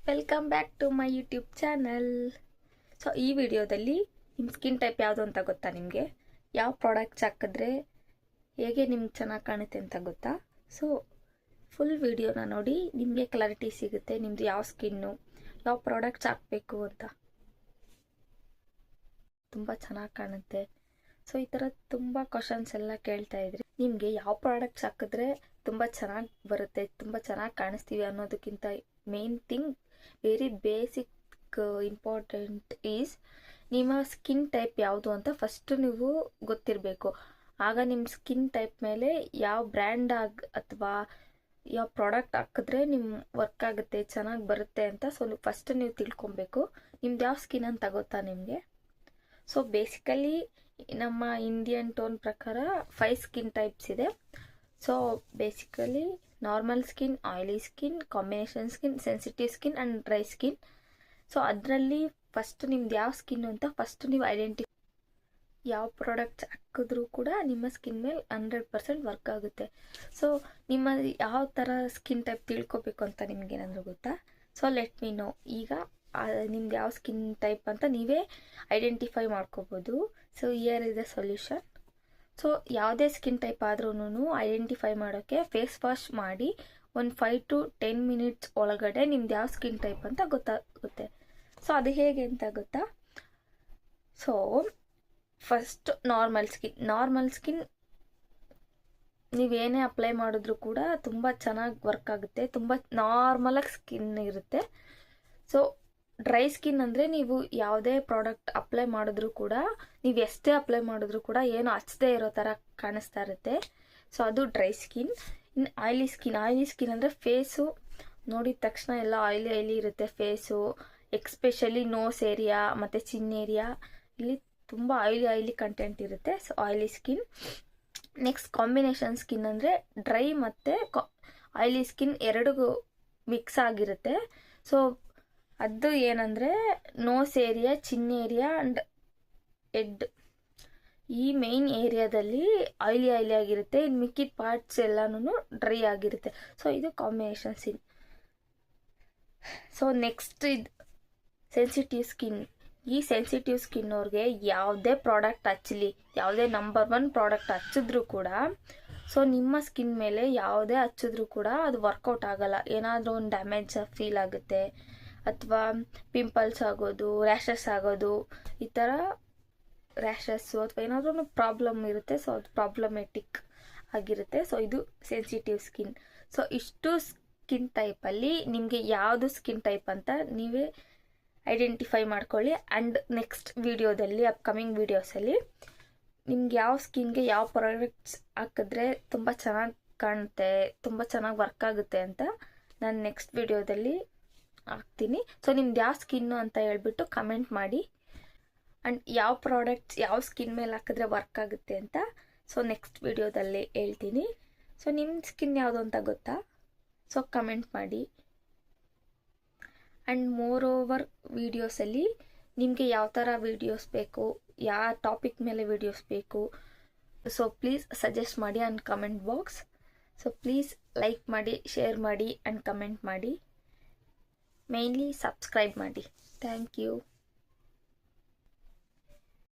Welcome back to my YouTube channel. So ಈ ವಿಡಿಯೋದಲ್ಲಿ ನಿಮ್ಮ ಸ್ಕಿನ್ ಟೈಪ್ ಯಾವುದು ಅಂತ ಗೊತ್ತಾ? ನಿಮಗೆ ಯಾವ ಪ್ರಾಡಕ್ಟ್ಸ್ ಹಾಕಿದ್ರೆ ಹೇಗೆ ನಿಮ್ಗೆ ಚೆನ್ನಾಗಿ ಕಾಣುತ್ತೆ ಅಂತ ಗೊತ್ತಾ? ಸೊ ಫುಲ್ ವಿಡಿಯೋನ ನೋಡಿ, ನಿಮಗೆ ಕ್ಲಾರಿಟಿ ಸಿಗುತ್ತೆ ನಿಮ್ಮದು ಯಾವ ಸ್ಕಿನ್ನು, ಯಾವ ಪ್ರಾಡಕ್ಟ್ಸ್ ಹಾಕಬೇಕು ಅಂತ. ತುಂಬ ಚೆನ್ನಾಗಿ ಕಾಣುತ್ತೆ. ಸೊ ಈ ಥರ ತುಂಬ ಕ್ವಶನ್ಸ್ ಎಲ್ಲ ಕೇಳ್ತಾ ಇದ್ರಿ. ನಿಮಗೆ ಯಾವ ಪ್ರಾಡಕ್ಟ್ಸ್ ಹಾಕಿದ್ರೆ ತುಂಬ ಚೆನ್ನಾಗಿ ಬರುತ್ತೆ, ತುಂಬ ಚೆನ್ನಾಗಿ ಕಾಣಿಸ್ತೀವಿ ಅನ್ನೋದಕ್ಕಿಂತ main thing, very basic important is ನಿಮ್ಮ ಸ್ಕಿನ್ ಟೈಪ್ ಯಾವುದು ಅಂತ ಫಸ್ಟ್ ನೀವು ಗೊತ್ತಿರಬೇಕು. ಆಗ ನಿಮ್ಮ ಸ್ಕಿನ್ ಟೈಪ್ ಮೇಲೆ ಯಾವ ಬ್ರ್ಯಾಂಡ್ ಅಥವಾ ಯಾವ ಪ್ರಾಡಕ್ಟ್ ಹಾಕಿದ್ರೆ ನಿಮ್ಮ ವರ್ಕ್ ಆಗುತ್ತೆ, ಚೆನ್ನಾಗಿ ಬರುತ್ತೆ ಅಂತ. ಸೊ ಫಸ್ಟ್ ನೀವು ತಿಳ್ಕೊಬೇಕು ನಿಮ್ದು ಯಾವ ಸ್ಕಿನ್ ಅಂತ ಗೊತ್ತಾ ನಿಮಗೆ. ಸೊ ಬೇಸಿಕಲಿ ನಮ್ಮ ಇಂಡಿಯನ್ ಟೋನ್ ಪ್ರಕಾರ 5 ಸ್ಕಿನ್ ಟೈಪ್ಸ್ ಇದೆ. So basically normal skin, oily skin, combination skin, sensitive skin and dry skin. So ಅದರಲ್ಲಿ ಫಸ್ಟ್ ನಿಮ್ದು ಯಾವ ಸ್ಕಿನ್ ಅಂತ ಫಸ್ಟ್ ನೀವು ಐಡೆಂಟಿಫೈ. ಯಾವ ಪ್ರಾಡಕ್ಟ್ಸ್ ಹಾಕಿದ್ರೂ ಕೂಡ ನಿಮ್ಮ ಸ್ಕಿನ್ ಮೇಲೆ 100% ವರ್ಕ್ ಆಗುತ್ತೆ. ಸೊ ನಿಮ್ಮ ಯಾವ ಥರ ಸ್ಕಿನ್ ಟೈಪ್ ತಿಳ್ಕೊಬೇಕು ಅಂತ ನಿಮ್ಗೇನಾದರೂ ಗೊತ್ತಾ? So let me know. ಈಗ ನಿಮ್ದು ಯಾವ ಸ್ಕಿನ್ ಟೈಪ್ ಅಂತ ನೀವೇ ಐಡೆಂಟಿಫೈ ಮಾಡ್ಕೋಬೋದು. So here is the solution. So ಯಾವುದೇ ಸ್ಕಿನ್ ಟೈಪ್ ಆದ್ರೂ ಐಡೆಂಟಿಫೈ ಮಾಡೋಕ್ಕೆ ಫೇಸ್ ವಾಶ್ ಮಾಡಿ ಒಂದು 5 to 10 ಮಿನಿಟ್ಸ್ ಒಳಗಡೆ ನಿಮ್ದು ಯಾವ ಸ್ಕಿನ್ ಟೈಪ್ ಅಂತ ಗೊತ್ತಾಗುತ್ತೆ. ಸೊ ಅದು ಹೇಗೆ ಅಂತ ಗೊತ್ತಾ? ಸೊ ಫಸ್ಟ್ ನಾರ್ಮಲ್ ಸ್ಕಿನ್ ನೀವೇನೇ ಅಪ್ಲೈ ಮಾಡಿದ್ರು ಕೂಡ ತುಂಬ ಚೆನ್ನಾಗಿ ವರ್ಕ್ ಆಗುತ್ತೆ, ತುಂಬ ನಾರ್ಮಲಾಗಿ ಸ್ಕಿನ್ ಇರುತ್ತೆ. ಸೊ ಡ್ರೈ ಸ್ಕಿನ್ ಅಂದರೆ ನೀವು ಯಾವುದೇ ಪ್ರಾಡಕ್ಟ್ ಅಪ್ಲೈ ಮಾಡಿದ್ರು ಕೂಡ, ನೀವು ಎಷ್ಟೇ ಅಪ್ಲೈ ಮಾಡಿದ್ರು ಕೂಡ ಏನು ಹಚ್ಚದೇ ಇರೋ ಥರ ಕಾಣಿಸ್ತಾ ಇರುತ್ತೆ. ಸೊ ಅದು ಡ್ರೈ ಸ್ಕಿನ್. ಇನ್ನು ಆಯಿಲಿ ಸ್ಕಿನ್ ಅಂದರೆ ಫೇಸು ನೋಡಿದ ತಕ್ಷಣ ಎಲ್ಲ ಆಯಿಲಿ ಇರುತ್ತೆ ಫೇಸು, ಎಕ್ಸ್ಪೆಷಲಿ ನೋಸ್ ಏರಿಯಾ ಮತ್ತು ಚಿನ್ ಏರಿಯಾ, ಇಲ್ಲಿ ತುಂಬ ಆಯಿಲಿ ಕಂಟೆಂಟ್ ಇರುತ್ತೆ. So oily skin. Next combination skin ಅಂದರೆ ಡ್ರೈ ಮತ್ತು ಆಯಿಲಿ ಸ್ಕಿನ್ ಎರಡಿಗೂ ಮಿಕ್ಸ್ ಆಗಿರುತ್ತೆ. ಸೊ ಅದು ಏನಂದರೆ nose area, chin area and head, ಈ ಮೇನ್ ಏರಿಯಾದಲ್ಲಿ ಆಯಿಲಿ ಆಗಿರುತ್ತೆ. ಇನ್ನು ಮಿಕ್ಕಿದ ಪಾರ್ಟ್ಸ್ ಎಲ್ಲನೂ ಡ್ರೈ ಆಗಿರುತ್ತೆ. ಸೊ ಇದು ಕಾಂಬಿನೇಷನ್ ಸ್ಕಿನ್. ಸೊ ನೆಕ್ಸ್ಟ್ ಇದು ಸೆನ್ಸಿಟಿವ್ ಸ್ಕಿನ್. ಈ ಸೆನ್ಸಿಟಿವ್ ಸ್ಕಿನ್ ಅವ್ರಿಗೆ ಯಾವುದೇ ಪ್ರಾಡಕ್ಟ್ ಹಚ್ಚಲಿ, ಯಾವುದೇ ನಂಬರ್ 1 ಪ್ರಾಡಕ್ಟ್ ಹಚ್ಚಿದ್ರೂ ಕೂಡ, ಸೊ ನಿಮ್ಮ ಸ್ಕಿನ್ ಮೇಲೆ ಯಾವುದೇ ಹಚ್ಚಿದ್ರೂ ಕೂಡ ಅದು ವರ್ಕೌಟ್ ಆಗಲ್ಲ. ಏನಾದರೂ ಒಂದು ಡ್ಯಾಮೇಜ್ ಫೀಲ್ ಆಗುತ್ತೆ, ಅಥವಾ ಪಿಂಪಲ್ಸ್ ಆಗೋದು, ರ್ಯಾಷಸ್ ಆಗೋದು, ಈ ಥರ ರ್ಯಾಷಸ್ಸು ಅಥವಾ ಏನಾದರೂ ಪ್ರಾಬ್ಲಮ್ ಇರುತ್ತೆ. ಸೊ ಅದು ಪ್ರಾಬ್ಲಮೆಟಿಕ್ ಆಗಿರುತ್ತೆ. ಸೊ ಇದು ಸೆನ್ಸಿಟಿವ್ ಸ್ಕಿನ್. ಸೊ ಇಷ್ಟು ಸ್ಕಿನ್ ಟೈಪಲ್ಲಿ ನಿಮಗೆ ಯಾವುದು ಸ್ಕಿನ್ ಟೈಪ್ ಅಂತ ನೀವೇ ಐಡೆಂಟಿಫೈ ಮಾಡ್ಕೊಳ್ಳಿ. ಆ್ಯಂಡ್ ನೆಕ್ಸ್ಟ್ ವಿಡಿಯೋದಲ್ಲಿ, ಅಪ್ಕಮಿಂಗ್ ವೀಡಿಯೋಸಲ್ಲಿ ನಿಮ್ಗೆ ಯಾವ ಸ್ಕಿನ್ಗೆ ಯಾವ ಪ್ರಾಡಕ್ಟ್ಸ್ ಹಾಕಿದ್ರೆ ತುಂಬ ಚೆನ್ನಾಗಿ ಕಾಣುತ್ತೆ, ತುಂಬ ಚೆನ್ನಾಗಿ ವರ್ಕ್ ಆಗುತ್ತೆ ಅಂತ ನಾನು ನೆಕ್ಸ್ಟ್ ವಿಡಿಯೋದಲ್ಲಿ ಹಾಕ್ತೀನಿ. ಸೊ ನಿಮ್ದು ಯಾವ ಸ್ಕಿನ್ನು ಅಂತ ಹೇಳ್ಬಿಟ್ಟು ಕಮೆಂಟ್ ಮಾಡಿ. ಆ್ಯಂಡ್ ಯಾವ ಪ್ರಾಡಕ್ಟ್ಸ್ ಯಾವ ಸ್ಕಿನ್ ಮೇಲೆ ಹಾಕಿದ್ರೆ ವರ್ಕ್ ಆಗುತ್ತೆ ಅಂತ ಸೊ ನೆಕ್ಸ್ಟ್ ವಿಡಿಯೋದಲ್ಲಿ ಹೇಳ್ತೀನಿ. ಸೊ ನಿಮ್ಮ ಸ್ಕಿನ್ ಯಾವುದು ಅಂತ ಗೊತ್ತಾ? ಸೊ ಕಮೆಂಟ್ ಮಾಡಿ. ಆ್ಯಂಡ್ ಮೋರ್ ಓವರ್ ವೀಡಿಯೋಸಲ್ಲಿ ನಿಮಗೆ ಯಾವ ಥರ ವೀಡಿಯೋಸ್ ಬೇಕು, ಯಾವ ಟಾಪಿಕ್ ಮೇಲೆ ವೀಡಿಯೋಸ್ ಬೇಕು, ಸೊ ಪ್ಲೀಸ್ ಸಜೆಸ್ಟ್ ಮಾಡಿ on comment box. So please like ಮಾಡಿ, ಶೇರ್ ಮಾಡಿ ಆ್ಯಂಡ್ ಕಮೆಂಟ್ ಮಾಡಿ. ಮೇನ್ಲಿ ಸಬ್ಸ್ಕ್ರೈಬ್ ಮಾಡಿ. Thank you.